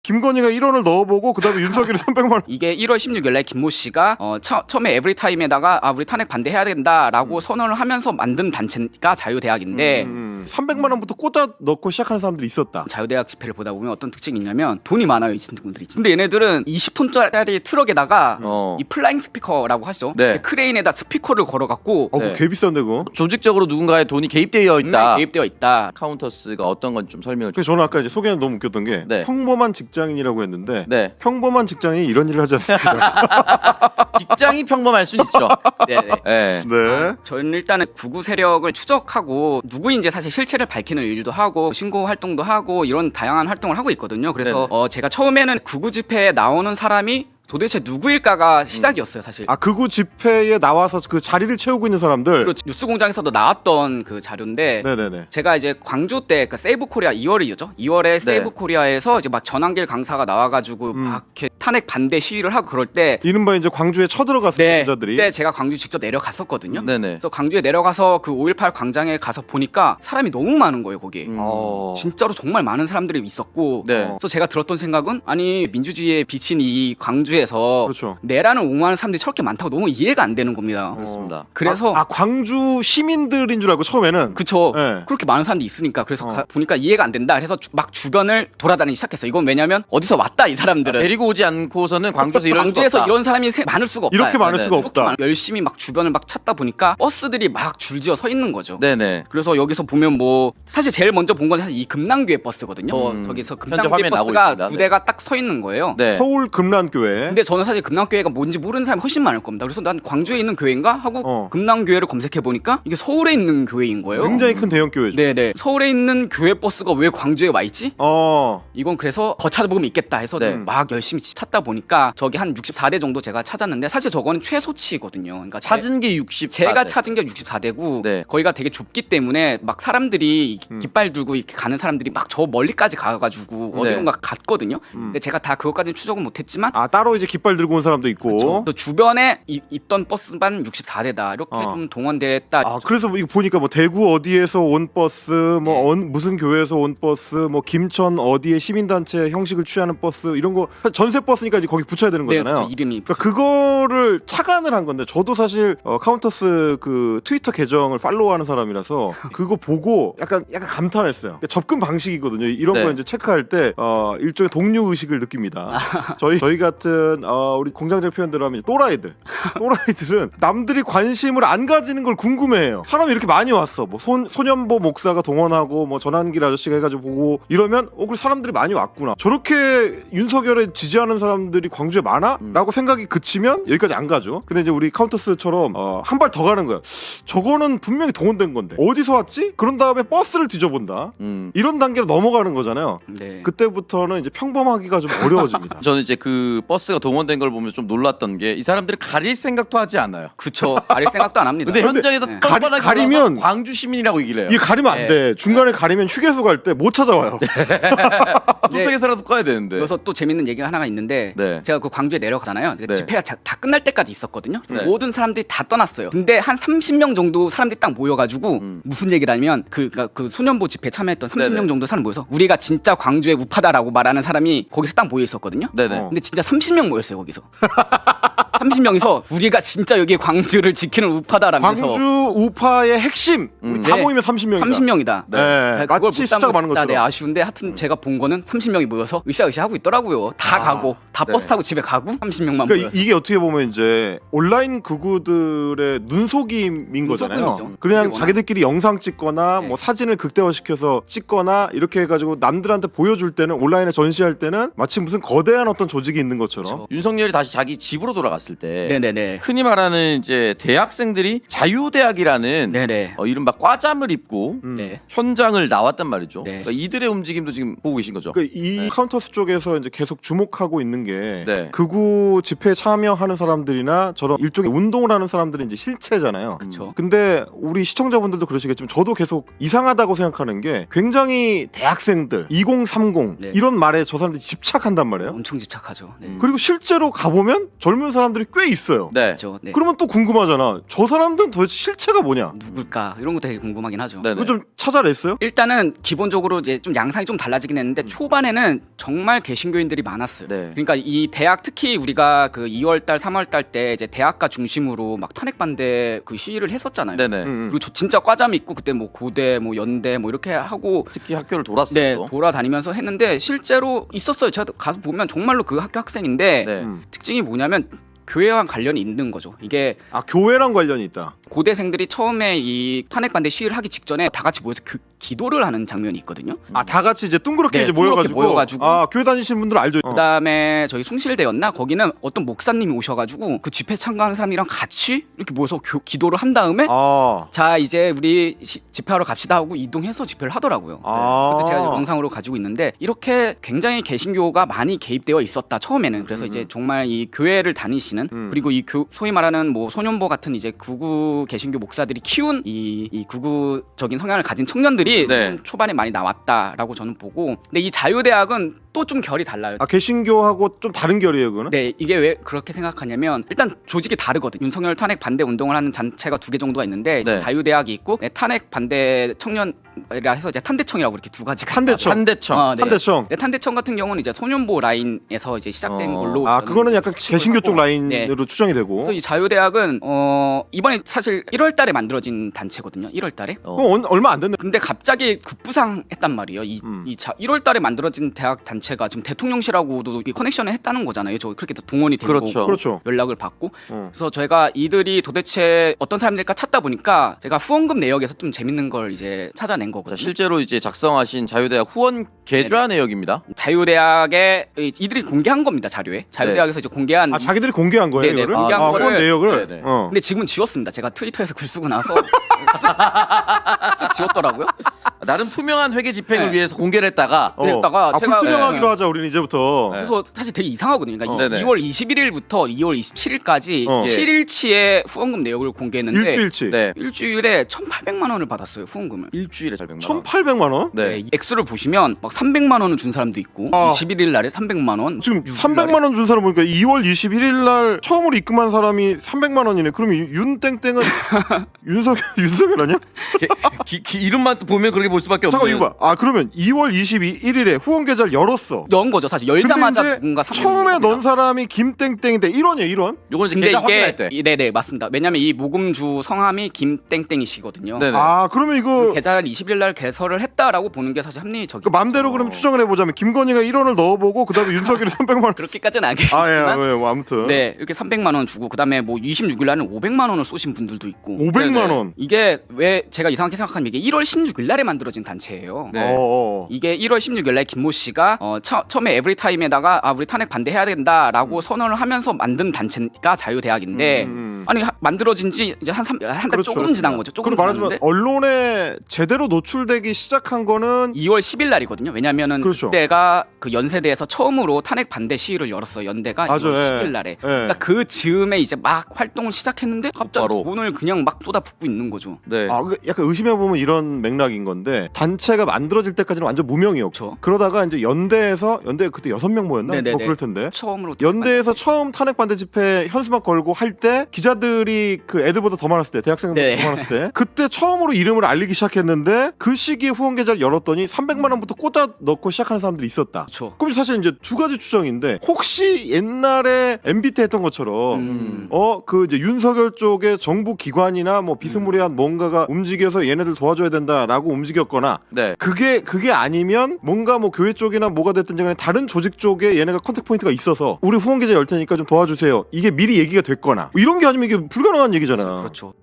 김건희가 1원을 넣어보고 그다음에 윤석열이 300만 원. 이게 1월 16일에 김모 씨가 처음에 에브리타임에다가 우리 탄핵 반대해야 된다라고 선언을 하면서 만든 단체가 자유대학인데 300만 원부터 꽂아 넣고 시작하는 사람들이 있었다. 자유대학 집회를 보다 보면 어떤 특징이 있냐면 돈이 많아요, 이 친구들이. 근데 얘네들은 20톤짜리 트럭에다가 이 플라잉 스피커라고 하죠. 네. 크레인에다 스피커를 걸어갖고 그거 개 비싼데 그거. 조직적으로 누군가의 돈이 개입되어 있다. 개입되어 있다. 카운터스가 어떤 건 좀 설명을 그래서 저는 아까 이제 소개는 너무 웃겼던 게 네. 평범한 직장인이라고 했는데 네. 평범한 직장인이 이런 일을 하지 않습니다. 직장이 평범할 순 있죠. 네네. 네. 네. 저는 일단은 구구 세력을 추적하고 누구인지 사실 실체를 밝히는 일도 하고 신고 활동도 하고 이런 다양한 활동을 하고 있거든요. 그래서 제가 처음에는 구구 집회에 나오는 사람이 도대체 누구일까가 시작이었어요, 사실. 아 극우 집회에 나와서 그 자리를 채우고 있는 사람들. 그리고 뉴스공장에서도 나왔던 그 자료인데 네네네. 제가 이제 광주 때 그 세이브 코리아 2월이죠. 2월에 세이브 코리아에서 이제 막 전한길 강사가 나와가지고 막 이렇게 탄핵 반대 시위를 하고 그럴 때 이른바 이제 광주에 쳐들어갔을 네, 자들이. 그때 제가 광주 직접 내려갔었거든요. 네네. 그래서 광주에 내려가서 그 5.18 광장에 가서 보니까 사람이 너무 많은 거예요, 거기. 진짜로 정말 많은 사람들이 있었고. 네. 그래서 제가 들었던 생각은 아니 민주주의에 비친 이 광주에서 그렇죠. 내라는 옹호하는 사람들이 저렇게 많다고 너무 이해가 안 되는 겁니다. 그렇습니다. 그래서 광주 시민들인 줄 알고 처음에는. 그쵸. 네. 그렇게 많은 사람들이 있으니까 그래서 보니까 이해가 안 된다. 그래서 막 주변을 돌아다니기 시작했어. 이건 왜냐면 어디서 왔다 이 사람들은. 데리고 오지 않고서는 광주에서 이럴 수가 광주에서 없다. 이런 사람이 많을 수가 없다. 이렇게 많을 수가 이렇게 없다. 열심히 막 주변을 막 찾다 보니까 버스들이 막 줄지어 서 있는 거죠. 네네. 그래서 여기서 보면 뭐 사실 제일 먼저 본 건 사실 이 금남교회 버스거든요. 저기서 금남교회 화면에 나오고 버스가 있습니다. 두 대가 딱 서 있는 거예요. 네. 서울 금남교회. 근데 저는 사실 금남교회가 뭔지 모르는 사람이 훨씬 많을 겁니다. 그래서 난 광주에 있는 교회인가 하고 금남교회를 검색해 보니까 이게 서울에 있는 교회인 거예요. 굉장히 큰 대형 교회죠. 네네. 서울에 있는 교회 버스가 왜 광주에 와 있지? 이건 그래서 더 찾아보면 있겠다 해서 막 열심히 찾다 보니까 저기 한 64대 정도 제가 찾았는데 사실 저거는 최소치거든요. 그러니까 찾은 게 64대. 제가 찾은 게 64대고 거기가 되게 좁기 때문에 막 사람들이 깃발 들고 이렇게 가는 사람들이 막 저 멀리까지 가가지고 어디론가 갔거든요. 근데 제가 다 그것까지는 추적은 못했지만 따로 이제 깃발 들고 온 사람도 있고. 또 주변에 있던 버스만 64대다 이렇게 좀 동원됐다. 그래서 이거 보니까 뭐 대구 어디에서 온 버스, 뭐 무슨 교회에서 온 버스, 뭐 김천 어디에 시민단체 형식을 취하는 버스 이런 거 전세 버스니까 이제 거기 붙여야 되는 거잖아요. 그렇죠. 이름이. 그러니까 그거를 착안을 한 건데 저도 사실 카운터스 그 트위터 계정을 팔로우하는 사람이라서 그거 보고 약간 감탄했어요. 그러니까 접근 방식이거든요. 이런 거 이제 체크할 때 일종의 동료 의식을 느낍니다. 저희 같은 우리 공장적 표현대로 하면 또라이들은 남들이 관심을 안 가지는 걸 궁금해해요. 사람이 이렇게 많이 왔어. 뭐 소년보 목사가 동원하고 뭐 전한길 아저씨가 해가지고 보고 이러면 그 사람들이 많이 왔구나. 저렇게 윤석열에 지지하는 사람들이 광주에 많아? 라고 생각이 그치면 여기까지 안 가죠. 근데 이제 우리 카운터스처럼 한 발 더 가는 거야. 저거는 분명히 동원된 건데 어디서 왔지? 그런 다음에 버스를 뒤져본다. 이런 단계로 넘어가는 거잖아요. 그때부터는 이제 평범하기가 좀 어려워집니다. 저는 이제 그 버스가 동원된 걸 보면 좀 놀랐던 게 이 사람들이 가릴 생각도 하지 않아요. 그쵸. 가릴 생각도 안 합니다. 근데 현장에서 뻔뻔하게 가리면 광주 시민이라고 얘기를 해요. 이게 가리면 안 돼. 중간에 가리면 휴게소 갈 때 못 찾아와요. 도착해서라도 꺼야 되는데. 그래서 또 재밌는 얘기가 하나가 있는데 제가 그 광주에 내려가잖아요. 집회가 다 끝날 때까지 있었거든요. 그래서 모든 사람들이 다 떠났어요. 근데 한 30명 정도 사람들이 딱 모여가지고 무슨 얘기를 하면 그 소년보 집회 참여했던 30명 정도 사람 모여서 우리가 진짜 광주의 우파다라고 말하는 사람이 거기서 딱 모여 있었거든요. 근데 진짜 30명 모였어요 거기서. 30명이서 우리가 진짜 여기 광주를 지키는 우파다라면서 광주 우파의 핵심 우리 다 모이면 30명이다. 30명이다. 네. 그걸 마치 숫자가 많은 것처럼. 아쉬운데 하여튼 제가 본 거는 30명이 모여서 으쌰으쌰 하고 있더라고요. 다 가고 다 버스 타고 집에 가고 30명만 그러니까 모여서. 이게 어떻게 보면 이제 온라인 극우들의 눈속임인 거잖아요. 그냥 자기들끼리 영상 찍거나 뭐 사진을 극대화시켜서 찍거나 이렇게 해가지고 남들한테 보여줄 때는 온라인에 전시할 때는 마치 무슨 거대한 어떤 조직이 있는 것처럼. 윤석열이 다시 자기 집으로 돌아갔을 때 네네네. 흔히 말하는 이제 대학생들이 자유대학이라는 이른바 과잠을 입고 현장을 나왔단 말이죠. 그러니까 이들의 움직임도 지금 보고 계신 거죠. 그러니까 이 카운터스 쪽에서 이제 계속 주목하고 있는 게 극우 집회에 참여하는 사람들이나 저런 일종의 운동을 하는 사람들이 이제 실체잖아요. 그렇죠. 근데 우리 시청자분들도 그러시겠지만 저도 계속 이상하다고 생각하는 게 굉장히 대학생들 2030 이런 말에 저 사람들이 집착한단 말이에요. 엄청 집착하죠. 그리고 실제로 가보면 젊은 사람들이 사람들이 꽤 있어요. 네. 그렇죠. 네. 그러면 또 궁금하잖아. 저 사람들은 도대체 실체가 뭐냐? 누굴까? 이런 것도 되게 궁금하긴 하죠. 그거 좀 찾아냈어요? 일단은 기본적으로 이제 좀 양상이 좀 달라지긴 했는데 초반에는 정말 개신교인들이 많았어요. 네. 그러니까 이 대학 특히 우리가 그 2월달, 3월달 때 이제 대학가 중심으로 막 탄핵 반대 그 시위를 했었잖아요. 네네. 그리고 저 진짜 과자 믿고 그때 뭐 고대, 뭐 연대 뭐 이렇게 하고 특히 학교를 돌았어요. 네, 돌아다니면서 했는데 실제로 있었어요. 제가 가서 보면 정말로 그 학교 학생인데 네. 특징이 뭐냐면 교회와 관련이 있는 거죠. 이게 교회랑 관련이 있다. 고대생들이 처음에 이 탄핵 반대 시위를 하기 직전에 다 같이 모여서 기도를 하는 장면이 있거든요. 다 같이 이제 둥그렇게 네, 이제 둥그렇게 모여가지고. 교회 다니시는 분들 알죠. 그다음에 저희 숭실대였나 거기는 어떤 목사님이 오셔가지고 그 집회 참가하는 사람이랑 같이 이렇게 모여서 기도를 한 다음에 자 이제 우리 집회하러 갑시다 하고 이동해서 집회를 하더라고요. 그때 제가 영상으로 가지고 있는데 이렇게 굉장히 개신교가 많이 개입되어 있었다 처음에는. 그래서 이제 정말 이 교회를 다니시는 그리고 이 소위 말하는 뭐 소년보 같은 이제 극우 개신교 목사들이 키운 이 극우적인 성향을 가진 청년들이 네. 좀 초반에 많이 나왔다라고 저는 보고, 근데 이 자유대학은 또 좀 결이 달라요. 개신교하고 좀 다른 결이에요, 그거는? 네, 이게 왜 그렇게 생각하냐면 일단 조직이 다르거든요. 윤석열 탄핵 반대 운동을 하는 단체가 2개 정도가 있는데 네. 자유대학이 있고 탄핵 반대 청년이라 해서 이제 탄대청이라고 이렇게 두 가지가 탄대청. 네. 탄대청. 네, 탄대청 같은 경우는 이제 소년보 라인에서 이제 시작된 걸로. 그거는 약간 개신교 쪽 라인으로 네. 추정이 되고. 그래서 이 자유대학은 이번에 사실 1월달에 만들어진 단체거든요. 1월달에. 그럼 얼마 안 됐네. 근데 갑자기 급부상했단 말이에요. 1월달에 만들어진 대학 단체가 지금 대통령실하고도 커넥션을 했다는 거잖아요. 저 그렇게 동원이 되고 그렇죠. 연락을 받고. 그래서 저희가 이들이 도대체 어떤 사람들일까 찾다 보니까 제가 후원금 내역에서 좀 재밌는 걸 이제 찾아낸 거거든요. 실제로 이제 작성하신 자유대학 후원 계좌 내역입니다. 자유대학에 이들이 공개한 겁니다. 자료에. 자유대학에서 이제 공개한. 자기들이 공개한 거예요, 네네, 이거를? 공개한 거를. 후원 내역을. 네네. 근데 지금은 지웠습니다. 제가 트위터에서 글 쓰고 나서 쓱 지웠더라고요. 나름 투명한 회계 집행을 네. 위해서 공개를 했다가 그랬다가 제가 불투명하기로 하자, 우리는 이제부터. 그래서 사실 되게 이상하거든요. 그러니까 네네. 2월 21일부터 2월 27일까지 7일치의 후원금 내역을 공개했는데 일주일치. 네. 일주일에 1,800만 원을 받았어요. 후원금을. 일주일에 1,800만 원. 1,800만 원? 네. 이 액수를 보시면 막 300만 원을 준 사람도 있고 21일 날에 300만 원. 지금 300만 원 준 사람 보니까 2월 21일 날 처음으로 입금한 사람이 300만 원이네. 그럼 윤땡땡은 윤석열 아니야? 이름만 보면 그렇게 볼 수밖에 없는. 잠깐 이거 봐. 그러면 2월 22일에 후원 계좌를 열었어. 연 거죠. 사실 열자마자 누군가 처음에 넣은 사람이 김땡땡인데 1원이에요, 1원? 요건 이제 근데 계좌 확인할 때. 네네 맞습니다. 왜냐면 이 모금주 성함이 김땡땡이시거든요. 네네. 그러면 이거 그 계좌를 20일 날 개설을 했다라고 보는 게 사실 합리적이죠. 맘대로 그럼 추정을 해보자면 김건희가 1원을 넣어보고 그다음에 윤석열이 300만 원. 그렇게까지는 아니겠지만 아무튼. 네 이렇게 300만 원 주고 그다음에 뭐 26일 날은 500만 원을 쏘신 분들도 있고. 500만 원. 이게 왜 제가 이상하게 생각하면 이게 1월 16일 날에 만들어진 단체예요. 네. 이게 1월 16일 날 김모 씨가 처음에 에브리타임에다가 우리 탄핵 반대해야 된다라고 선언을 하면서 만든 단체가 자유대학인데 아니 만들어진 지 이제 한 달 조금 지난 거죠. 조금 그리고 말하자면 지났는데 언론에 제대로 노출되기 시작한 거는 2월 10일 날이거든요. 왜냐면은 그때가 그 연세대에서 처음으로 탄핵 반대 시위를 열었어요. 연대가 2월 10일 날에. 그러니까 그 즈음에 이제 막 활동을 시작했는데 갑자기 돈을 그냥 막 쏟아붓고 있는 거죠. 네. 약간 의심해 보면 이런 맥락인 건데 단체가 만들어질 때까지는 완전 무명이었죠. 그러다가 이제 연대 그때 6명 모였나? 뭐 그럴 텐데. 처음으로 연대에서 처음 탄핵 반대 집회 현수막 걸고 할 때 기자들이 그 애들보다 더 많았을 때, 대학생들보다 더 많았을 때 그때 처음으로 이름을 알리기 시작했는데 그 시기에 후원 계좌를 열었더니 300만 원부터 꽂아 넣고 시작하는 사람들이 있었다. 그럼 사실 이제 두 가지 추정인데 혹시 옛날에 MB 때 했던 것처럼 그 이제 윤석열 쪽의 정부 기관이나 뭐 비스무리한 뭔가가 움직여서 얘네들 도와줘야 된다라고 움직였거나 그게 아니면 뭔가 뭐 교회 쪽이나 뭐가 됐든 간에 다른 조직 쪽에 얘네가 컨택 포인트가 있어서 우리 후원 계좌 열 테니까 좀 도와주세요. 이게 미리 얘기가 됐거나 이런 게 아니면 이게 불가능한 얘기잖아. 그렇죠.